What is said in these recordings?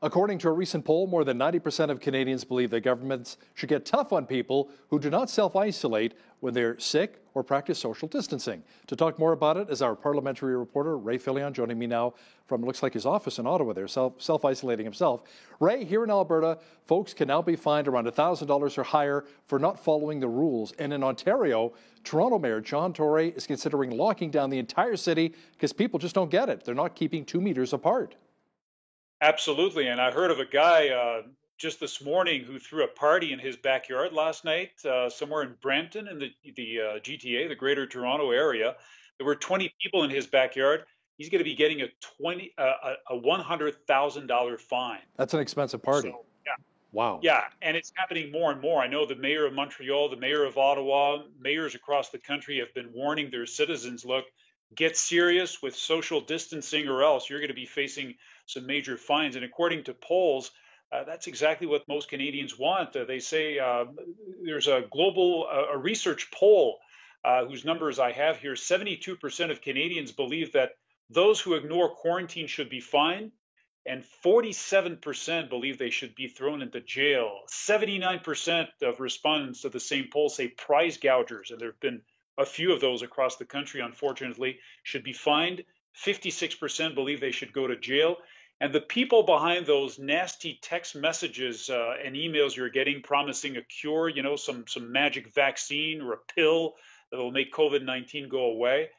According to a recent poll, more than 90% of Canadians believe that governments should get tough on people who do not self-isolate when they're sick or practice social distancing. To talk more about it is our parliamentary reporter, Ray Fillion, joining me now from, looks like his office in Ottawa there, self-isolating himself. Ray, here in Alberta, folks can now be fined around $1,000 or higher for not following the rules. And in Ontario, Toronto Mayor John Tory is considering locking down the entire city because people just don't get it. They're not keeping 2 meters apart. Absolutely. And I heard of a guy just this morning who threw a party in his backyard last night, somewhere in Brampton in the GTA, the Greater Toronto Area. There were 20 people in his backyard. He's going to be getting a $100,000 fine. That's an expensive party. So, yeah. Wow. Yeah, and it's happening more and more. I know the mayor of Montreal, the mayor of Ottawa, mayors across the country have been warning their citizens, look, get serious with social distancing or else you're going to be facing some major fines. And according to polls, that's exactly what most Canadians want. They say there's a global research poll whose numbers I have here. 72% of Canadians believe that those who ignore quarantine should be fined, and 47% believe they should be thrown into jail. 79% of respondents to the same poll say prize gougers, and there have been a few of those across the country, unfortunately, should be fined. 56% believe they should go to jail. And the people behind those nasty text messages and emails you're getting promising a cure, you know, some magic vaccine or a pill that will make COVID-19 go away,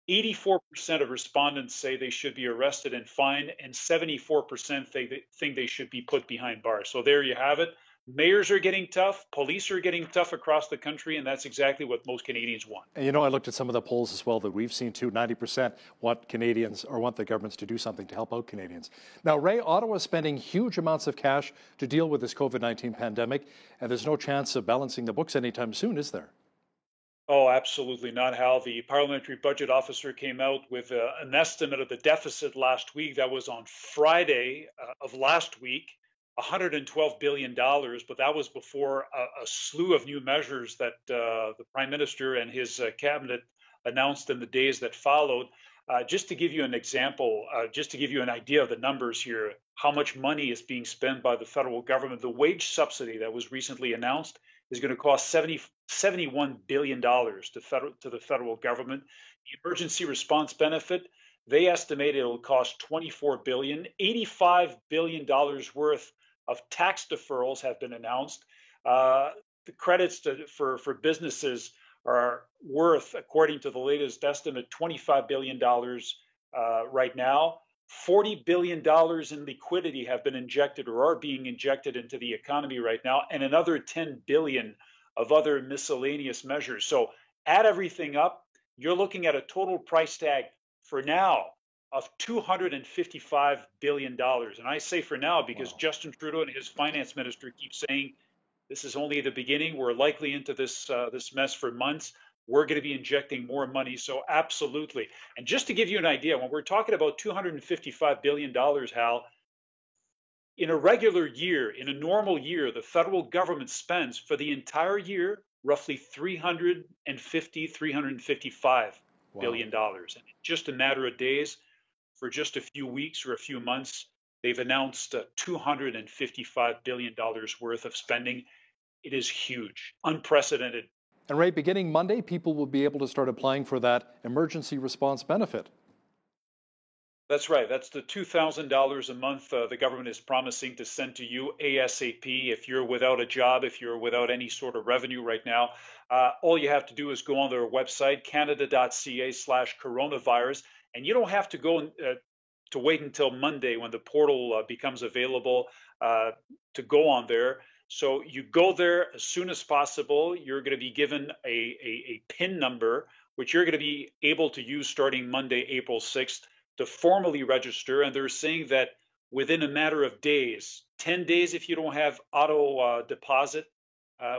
84% of respondents say they should be arrested and fined, and 74% think they should be put behind bars. So there you have it. Mayors are getting tough, police are getting tough across the country, and that's exactly what most Canadians want. And you know, I looked at some of the polls as well that we've seen too. 90% want Canadians or want the governments to do something to help out Canadians. Now, Ray, Ottawa is spending huge amounts of cash to deal with this COVID-19 pandemic, and there's no chance of balancing the books anytime soon, is there? Oh, absolutely not, Hal. The parliamentary budget officer came out with an estimate of the deficit last week. That was on Friday of last week. $112 billion, but that was before a slew of new measures that the Prime Minister and his cabinet announced in the days that followed. Just to give you an example, just to give you an idea of the numbers here, how much money is being spent by the federal government, the wage subsidy that was recently announced is going to cost $71 billion to the federal government. The emergency response benefit, they estimate it will cost $24 billion, $85 billion worth of tax deferrals have been announced. The credits for businesses are worth, according to the latest estimate, $25 billion right now. $40 billion in liquidity have been injected or are being injected into the economy right now, and another $10 billion of other miscellaneous measures. So add everything up, you're looking at a total price tag for now of $255 billion. And I say for now because Justin Trudeau and his finance minister keep saying this is only the beginning. We're likely into this mess for months. We're going to be injecting more money. So absolutely. And just to give you an idea, when we're talking about $255 billion, Hal, in a regular year, in a normal year, the federal government spends for the entire year roughly $355 billion. And in just a matter of days, for just a few weeks or a few months, they've announced $255 billion worth of spending. It is huge, unprecedented. And Ray, beginning Monday, people will be able to start applying for that emergency response benefit. That's right. That's the $2,000 a month the government is promising to send to you ASAP if you're without a job, if you're without any sort of revenue right now. All you have to do is go on their website, canada.ca/coronavirus, and you don't have to go to wait until Monday when the portal becomes available to go on there. So you go there as soon as possible. You're going to be given a PIN number, which you're going to be able to use starting Monday, April 6th, to formally register. And they're saying that within a matter of days, 10 days if you don't have auto deposit,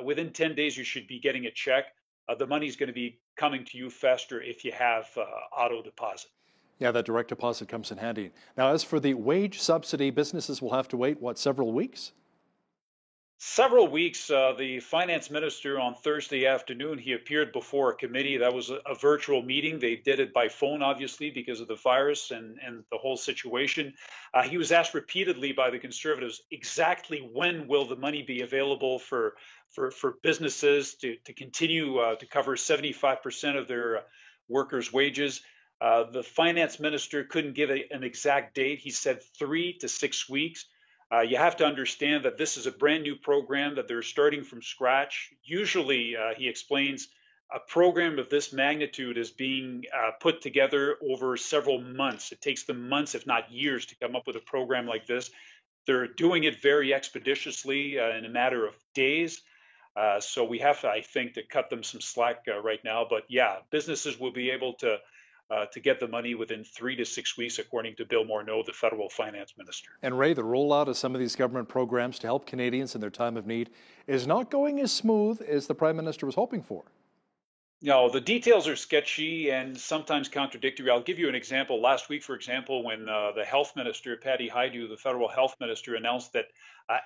within 10 days you should be getting a check. The money's going to be coming to you faster if you have auto deposit. Yeah, that direct deposit comes in handy. Now, as for the wage subsidy, businesses will have to wait, several weeks? Several weeks. The finance minister on Thursday afternoon, he appeared before a committee. That was a virtual meeting. They did it by phone, obviously, because of the virus and the whole situation. He was asked repeatedly by the Conservatives exactly when will the money be available for businesses to continue to cover 75% of their workers' wages. The finance minister couldn't give an exact date. He said 3 to 6 weeks. You have to understand that this is a brand new program that they're starting from scratch. Usually, he explains, a program of this magnitude is being put together over several months. It takes them months, if not years, to come up with a program like this. They're doing it very expeditiously in a matter of days. So we have, I think, to cut them some slack right now. But yeah, businesses will be able to get the money within 3 to 6 weeks, according to Bill Morneau, the federal finance minister. And Ray, the rollout of some of these government programs to help Canadians in their time of need is not going as smooth as the Prime Minister was hoping for. No, the details are sketchy and sometimes contradictory. I'll give you an example. Last week, for example, when the health minister, Patty Hajdu, the federal health minister, announced that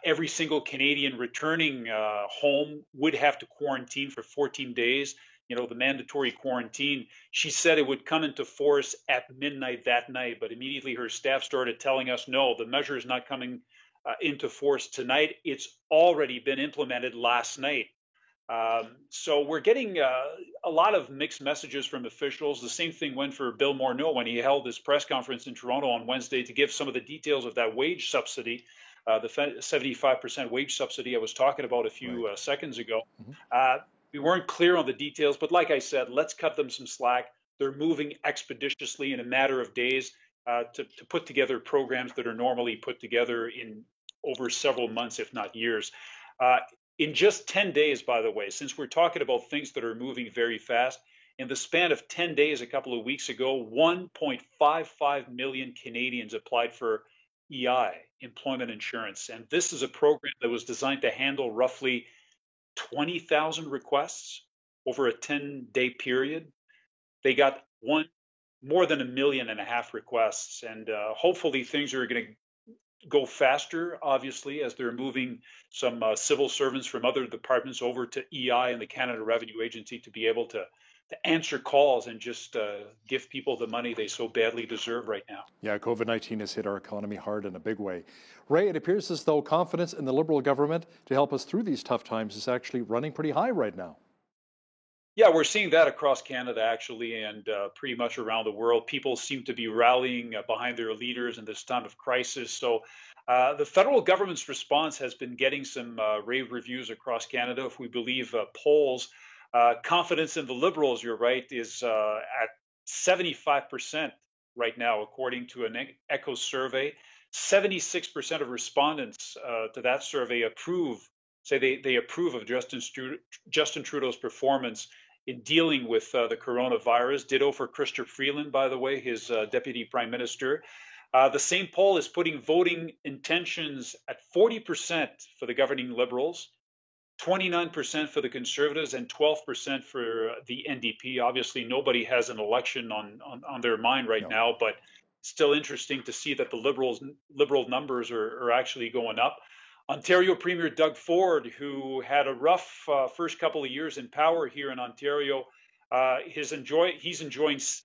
every single Canadian returning home would have to quarantine for 14 days, the mandatory quarantine, she said it would come into force at midnight that night. But immediately her staff started telling us, no, the measure is not coming into force tonight. It's already been implemented last night. So we're getting a lot of mixed messages from officials. The same thing went for Bill Morneau when he held his press conference in Toronto on Wednesday to give some of the details of that wage subsidy, the 75% wage subsidy I was talking about a few seconds ago. Mm-hmm. We weren't clear on the details, but like I said, let's cut them some slack. They're moving expeditiously in a matter of days to put together programs that are normally put together in over several months, if not years. In just 10 days, by the way, since we're talking about things that are moving very fast, in the span of 10 days a couple of weeks ago, 1.55 million Canadians applied for EI, employment insurance. And this is a program that was designed to handle roughly 20,000 requests over a 10-day period. They got more than 1.5 million requests. And hopefully things are going to go faster, obviously, as they're moving some civil servants from other departments over to EI and the Canada Revenue Agency to be able to answer calls and just give people the money they so badly deserve right now. Yeah, COVID-19 has hit our economy hard in a big way. Ray, it appears as though confidence in the Liberal government to help us through these tough times is actually running pretty high right now. Yeah, we're seeing that across Canada, actually, and pretty much around the world. People seem to be rallying behind their leaders in this time of crisis. So the federal government's response has been getting some rave reviews across Canada. If we believe polls, confidence in the Liberals, you're right, is at 75% right now, according to an ECHO survey. 76% of respondents to that survey say they approve of Justin Trudeau's performance in dealing with the coronavirus. Ditto for Chrystia Freeland, by the way, his deputy prime minister. The same poll is putting voting intentions at 40% for the governing Liberals, 29% for the Conservatives, and 12% for the NDP. Obviously, nobody has an election on their mind right now, but still interesting to see that the Liberal numbers are actually going up. Ontario Premier Doug Ford, who had a rough first couple of years in power here in Ontario, he's enjoying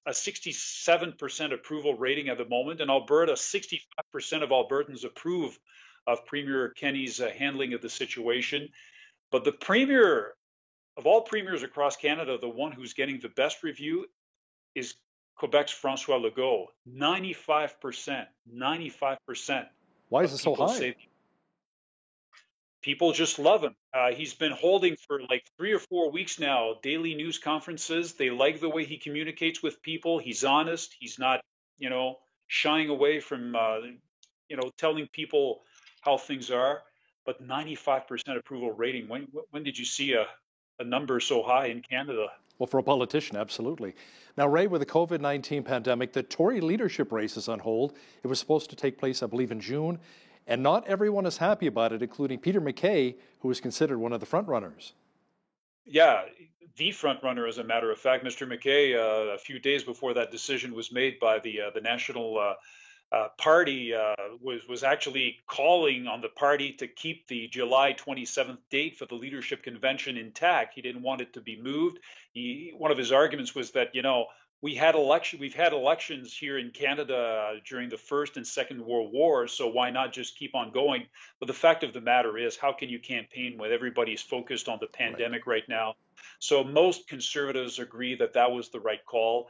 a 67% approval rating at the moment. In Alberta, 65% of Albertans approve of Premier Kenney's handling of the situation. But the premier of all premiers across Canada, the one who's getting the best review is Quebec's François Legault. 95%. Why is it so high? People just love him. He's been holding for like 3 or 4 weeks now daily news conferences. They like the way he communicates with people. He's honest. He's not, shying away from, telling people how things are. But 95% approval rating. When did you see a number so high in Canada? Well, for a politician, absolutely. Now, Ray, with the COVID-19 pandemic, the Tory leadership race is on hold. It was supposed to take place, I believe, in June. And not everyone is happy about it, including Peter MacKay, who is considered one of the frontrunners. Yeah, the frontrunner, as a matter of fact. Mr. MacKay, a few days before that decision was made by the National party was actually calling on the party to keep the July 27th date for the leadership convention intact. He didn't want it to be moved. One of his arguments was that, we've had elections here in Canada during the First and Second World Wars, so why not just keep on going? But the fact of the matter is, how can you campaign when everybody's focused on the pandemic right now? So most conservatives agree that that was the right call.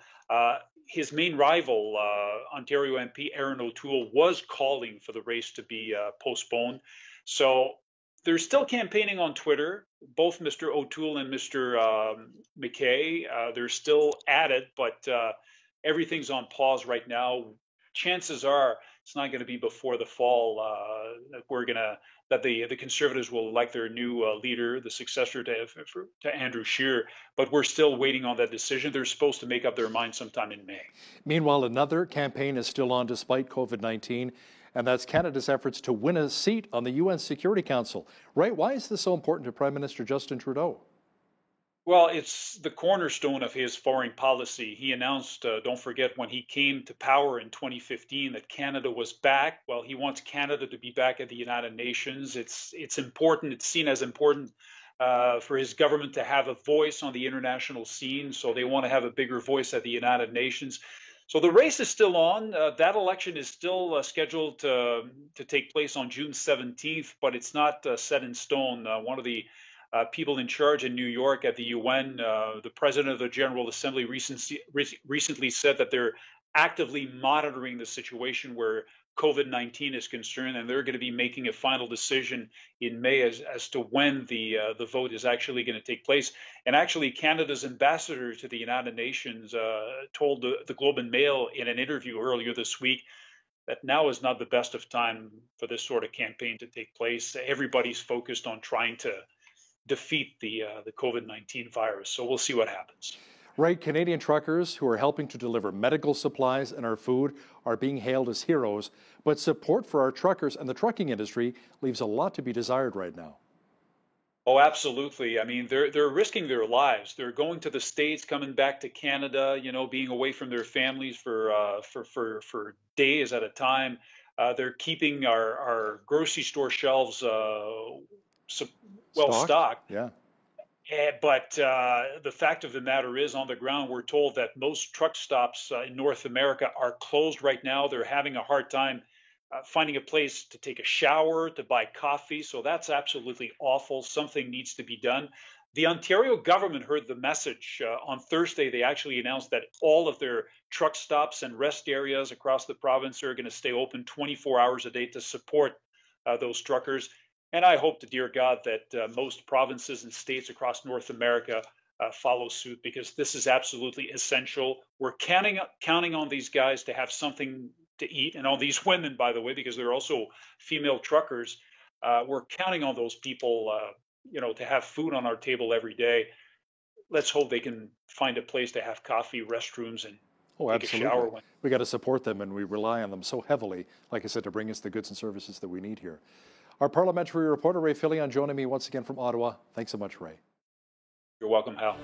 His main rival, Ontario MP Erin O'Toole, was calling for the race to be postponed. So they're still campaigning on Twitter, both Mr. O'Toole and Mr. McKay. They're still at it, but everything's on pause right now. Chances are it's not going to be before the fall that the Conservatives will elect their new leader, the successor to Andrew Scheer. But we're still waiting on that decision. They're supposed to make up their mind sometime in May. Meanwhile, another campaign is still on despite COVID-19, and that's Canada's efforts to win a seat on the UN Security Council. Right? Why is this so important to Prime Minister Justin Trudeau? Well, it's the cornerstone of his foreign policy. He announced, don't forget, when he came to power in 2015, that Canada was back. Well, he wants Canada to be back at the United Nations. It's important. It's seen as important for his government to have a voice on the international scene. So they want to have a bigger voice at the United Nations. So the race is still on. That election is still scheduled to take place on June 17th, but it's not set in stone. One of the people in charge in New York at the UN, the president of the General Assembly recently said that they're actively monitoring the situation where COVID-19 is concerned, and they're going to be making a final decision in May as to when the vote is actually going to take place. And actually, Canada's ambassador to the United Nations told the Globe and Mail in an interview earlier this week that now is not the best of time for this sort of campaign to take place. Everybody's focused on trying to defeat the COVID-19 virus. So we'll see what happens. Right, Canadian truckers who are helping to deliver medical supplies and our food are being hailed as heroes, but support for our truckers and the trucking industry leaves a lot to be desired right now. Oh, absolutely. I mean, they're risking their lives. They're going to the States, coming back to Canada, being away from their families for days at a time. They're keeping our grocery store shelves well stocked. Yeah. But the fact of the matter is, on the ground, we're told that most truck stops in North America are closed right now. They're having a hard time finding a place to take a shower, to buy coffee. So that's absolutely awful. Something needs to be done. The Ontario government heard the message. On Thursday, they actually announced that all of their truck stops and rest areas across the province are going to stay open 24 hours a day to support those truckers. And I hope to dear God that most provinces and states across North America follow suit, because this is absolutely essential. We're counting on these guys to have something to eat, and on these women, by the way, because they're also female truckers. We're counting on those people, to have food on our table every day. Let's hope they can find a place to have coffee, restrooms, and take a shower. We got to support them, and we rely on them so heavily, like I said, to bring us the goods and services that we need here. Our parliamentary reporter, Ray Fillion, joining me once again from Ottawa. Thanks so much, Ray. You're welcome, Hal.